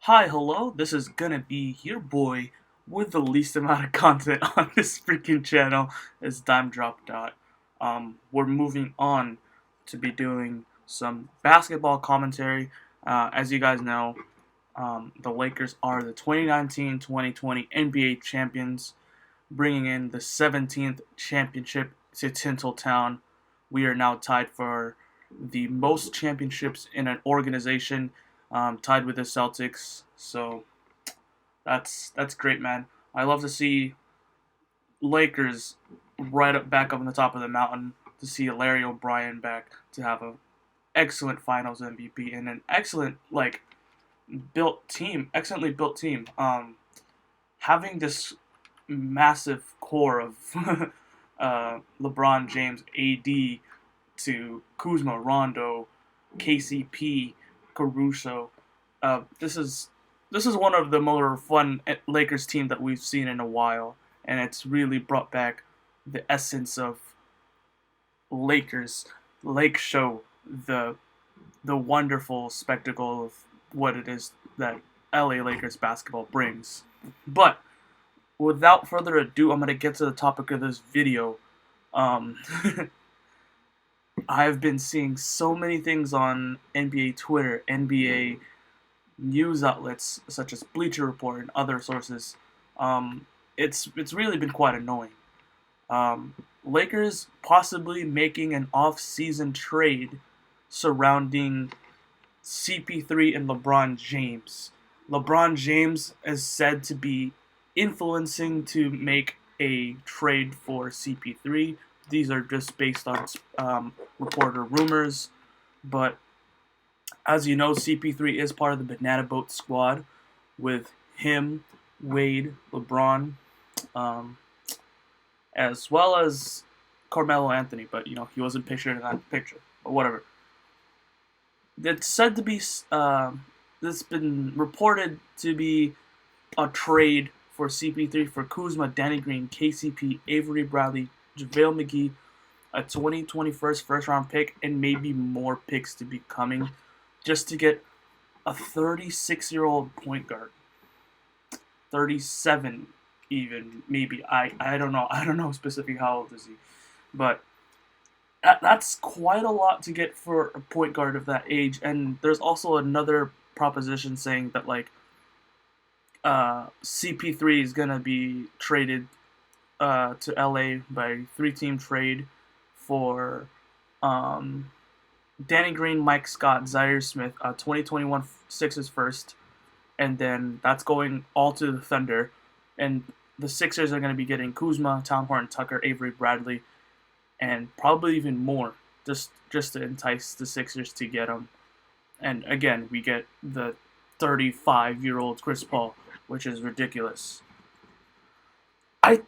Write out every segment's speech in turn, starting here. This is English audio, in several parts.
Hi, hello, this is gonna be your boy with the least amount of content on this freaking channel is DimeDropDot. We're moving on to be doing some basketball commentary. As you guys know, the Lakers are the 2019-2020 NBA champions, bringing in the 17th championship to Tinseltown. We are now tied for the most championships in an organization, tied with the Celtics. So that's great, man. I love to see Lakers right up back up on the top of the mountain. To see Larry O'Brien back, to have an excellent Finals MVP and an excellent excellently built team. Having this massive core of LeBron James, AD, to Kuzma, Rondo, KCP, Caruso. This is one of the more fun Lakers team that we've seen in a while, and it's really brought back the essence of Lakers, Lake Show, the the wonderful spectacle of what it is that LA Lakers basketball brings. But without further ado, I'm gonna get to the topic of this video. Um, I've been seeing so many things on NBA Twitter, NBA news outlets such as Bleacher Report and other sources. It's really been quite annoying. Lakers possibly making an off-season trade surrounding CP3 and LeBron James. LeBron James is said to be influencing to make a trade for CP3. These are just based on reporter rumors, but as you know, CP3 is part of the Banana Boat squad with him, Wade, LeBron, um, as well as Carmelo Anthony, but he wasn't pictured in that picture. But whatever. It's said to be, this been reported to be a trade for CP3 for Kuzma, Danny Green, KCP, Avery Bradley, JaVale McGee, a 2021 first round pick, and maybe more picks to be coming, just to get a 36-year-old point guard. 37 even, maybe. I don't know. I don't know specifically how old is he. But that's quite a lot to get for a point guard of that age. And there's also another proposition saying that CP3 is gonna be traded to LA by 3-team trade for Danny Green, Mike Scott, Zaire Smith, 2021 Sixers first, and then that's going all to the Thunder. And the Sixers are going to be getting Kuzma, Town Horton Tucker, Avery Bradley, and probably even more, just to entice the Sixers to get them. And again, we get the 35-year-old Chris Paul, which is ridiculous. I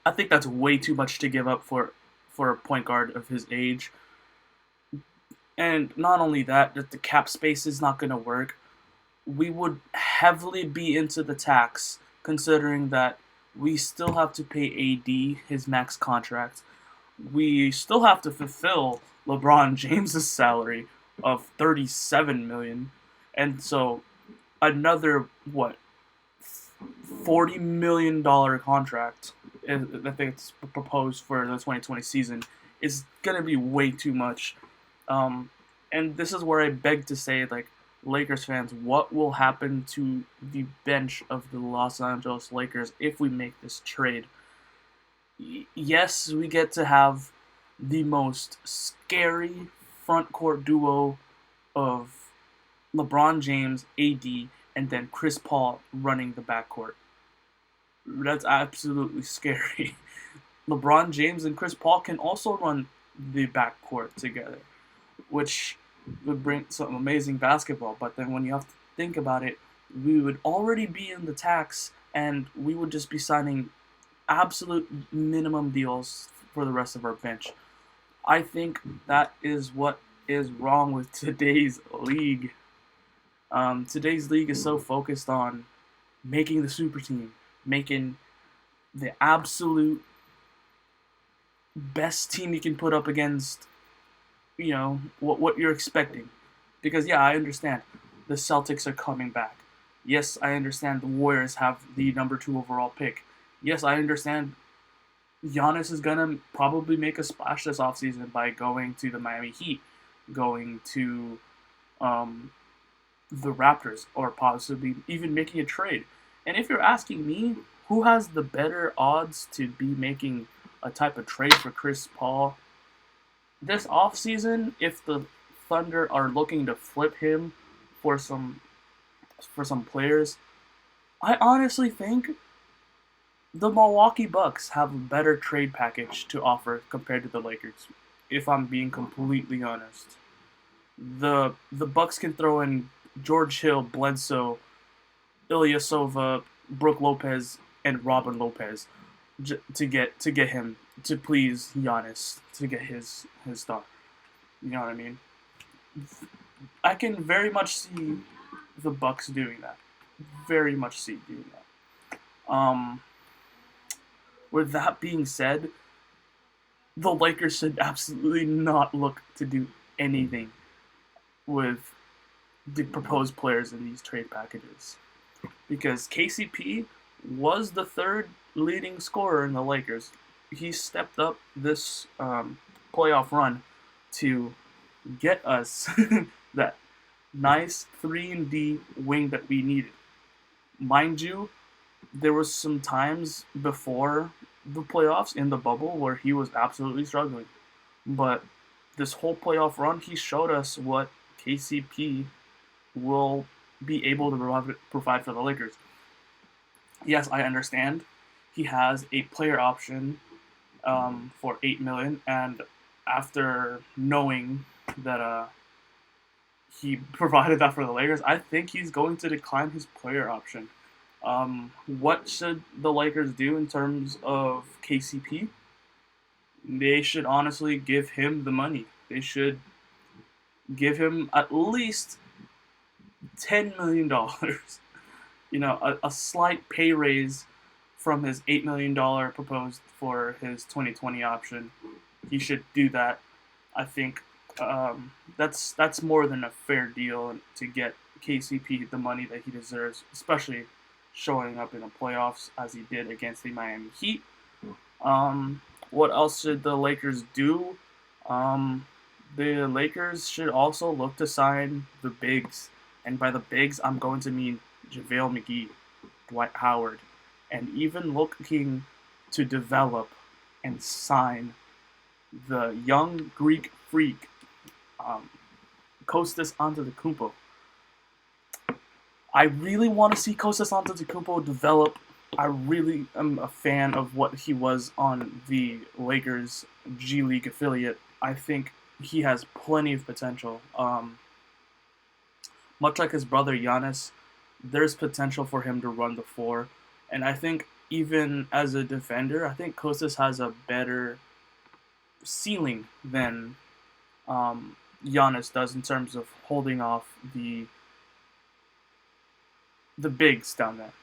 I think that's way too much to give up for a point guard of his age. And not only that, that the cap space is not going to work. We would heavily be into the tax, considering that we still have to pay AD his max contract. We still have to fulfill LeBron James's salary of $37 million, and so another $40 million contract. I think it's proposed for the 2020 season is gonna be way too much. And this is where I beg to say, Lakers fans, what will happen to the bench of the Los Angeles Lakers if we make this trade? Yes, we get to have the most scary front court duo of LeBron James, AD, and then Chris Paul running the backcourt. That's absolutely scary. LeBron James and Chris Paul can also run the backcourt together, which would bring some amazing basketball. But then when you have to think about it, we would already be in the tax, and we would just be signing absolute minimum deals for the rest of our bench. I think that is what is wrong with today's league. Today's league is so focused on making the super team, making the absolute best team you can put up against, what you're expecting. Because yeah, I understand. the Celtics are coming back. Yes, I understand the Warriors have the number 2 overall pick. Yes, I understand Giannis is gonna probably make a splash this offseason by going to the Miami Heat, going to um, the Raptors, or possibly even making a trade. And if you're asking me, who has the better odds to be making a type of trade for Chris Paul this offseason, if the Thunder are looking to flip him for some players, I honestly think the Milwaukee Bucks have a better trade package to offer compared to the Lakers. If I'm being completely honest, the Bucks can throw in George Hill, Bledsoe, Ilyasova, Brooke Lopez, and Robin Lopez to get him to please Giannis to get his star. You know what I mean? I can very much see the Bucks doing that. Very much see doing that. With that being said, the Lakers should absolutely not look to do anything with the proposed players in these trade packages, because KCP was the third leading scorer in the Lakers. He stepped up this playoff run to get us that nice 3-and-D wing that we needed. Mind you, there was some times before the playoffs in the bubble where he was absolutely struggling. But this whole playoff run, he showed us what KCP will be able to provide for the Lakers. Yes, I understand he has a player option for $8 million, and after knowing that he provided that for the Lakers, I think he's going to decline his player option. What should the Lakers do in terms of KCP? They should honestly give him the money. They should give him at least $10 million. You know, a slight pay raise from his $8 million proposed for his 2020 option. He should do that. I think that's more than a fair deal to get KCP the money that he deserves, especially showing up in the playoffs as he did against the Miami Heat. What else should the Lakers do? The Lakers should also look to sign the bigs. And by the bigs, I'm going to mean JaVale McGee, Dwight Howard, and even looking to develop and sign the young Greek freak, Kostas Antetokounmpo. I really want to see Kostas Antetokounmpo develop. I really am a fan of what he was on the Lakers G League affiliate. I think he has plenty of potential. Much like his brother Giannis, there's potential for him to run the floor. And I think even as a defender, I think Kostas has a better ceiling than Giannis does in terms of holding off the bigs down there.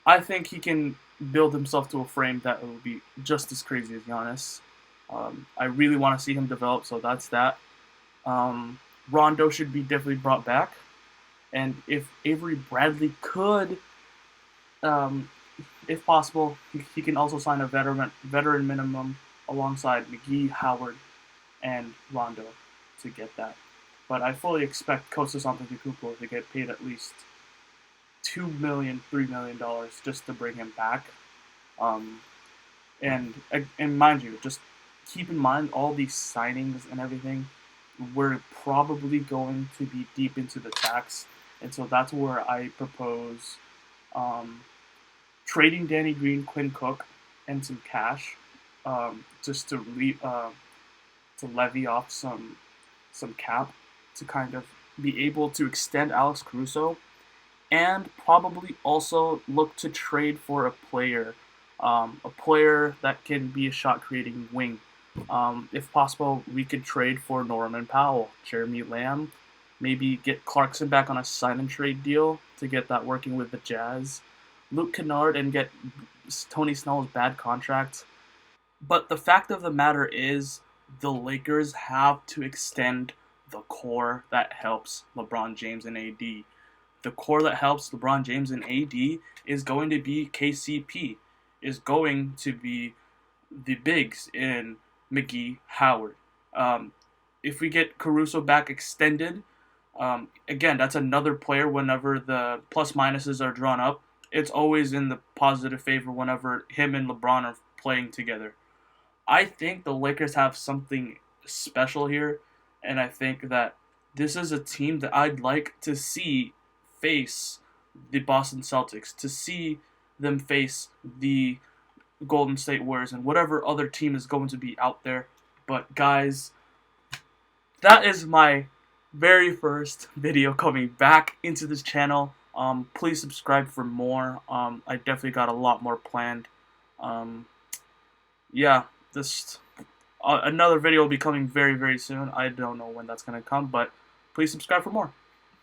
I think he can build himself to a frame that will be just as crazy as Giannis. I really want to see him develop, so that's that. Rondo should be definitely brought back. And if Avery Bradley could, if possible, he can also sign a veteran minimum alongside McGee, Howard, and Rondo to get that. But I fully expect Kostas Antetokounmpo to get paid at least $2 million, $3 million just to bring him back. And mind you, just keep in mind all these signings and everything. We're probably going to be deep into the tax, and so that's where I propose trading Danny Green, Quinn Cook, and some cash, just to levy off some cap to kind of be able to extend Alex Caruso, and probably also look to trade for a player that can be a shot-creating wing. If possible, we could trade for Norman Powell, Jeremy Lamb, maybe get Clarkson back on a sign-and-trade deal to get that working with the Jazz, Luke Kennard, and get Tony Snell's bad contract. But the fact of the matter is, the Lakers have to extend the core that helps LeBron James and AD. the core that helps LeBron James and AD is going to be KCP, is going to be the bigs in McGee, Howard. If we get Caruso back extended, again, that's another player whenever the plus minuses are drawn up. It's always in the positive favor whenever him and LeBron are playing together. I think the Lakers have something special here, and I think that this is a team that I'd like to see face the Boston Celtics, to see them face the Golden State Warriors and whatever other team is going to be out there. But guys, that is my very first video coming back into this channel. Please subscribe for more. I definitely got a lot more planned. Yeah, this another video will be coming very, very soon. I don't know when that's gonna come, but please subscribe for more.